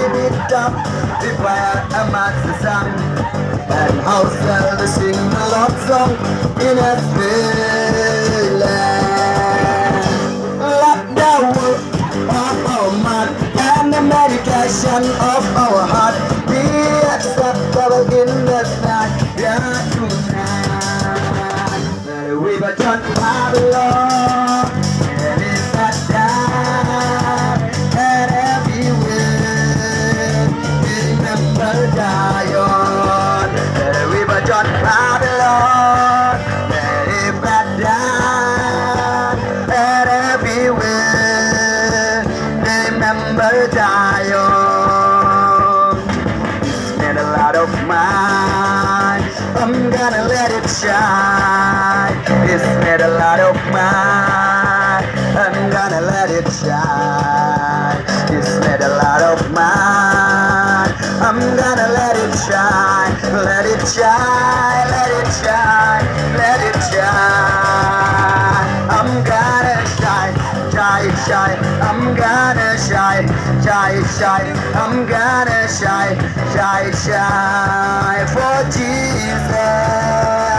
give it up. Prepare a master song. And how shall we sing the love song in a free land? Let the world of our mind and the meditation of our heart be acceptable in the night. Yeah, tonight. We were done Babylon, and it's that time, and everywhere. Remember Zion, and we were done Babylon, and it's that time, and everywhere. Remember Zion. It's made a lot of mine. I'm gonna let it shine. It's made a lot of mine. I'm gonna let it shine. It's made a lot of mine. I'm gonna let it shine. Let it shine. Let it shine. Let it shine. I'm gonna shine. Shine, shine. I'm gonna shine. Shine, shine. I'm gonna shine. Shine, shine for Jesus.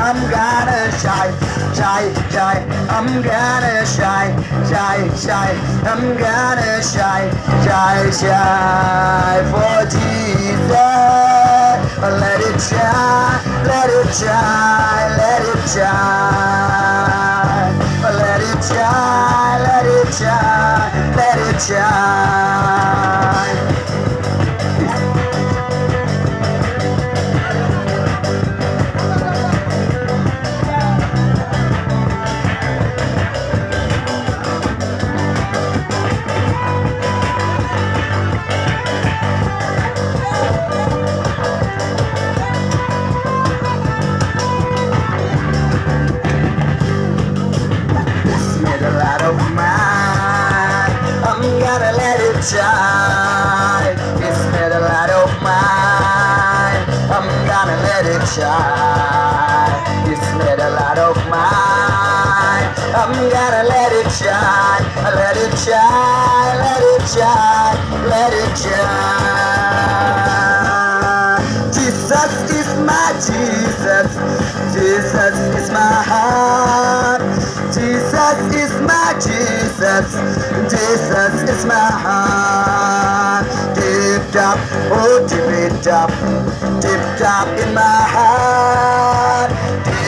I'm gonna shine, shine, shine. I'm gonna shine, shine, shine. I'm gonna shine, shine, shine for Jesus. Let it shine, let it shine, let it shine. Let it shine, let it shine, let it shine. Shine. It's made a lot of mine. I'm gonna let it shine. It's made a lot of mine. I'm gonna let it shine. Let it shine. Let it shine. Let it shine. Jesus is my Jesus. Jesus is my heart. Jesus is my Jesus. Jesus is my heart. Deep up, oh deep up in my heart.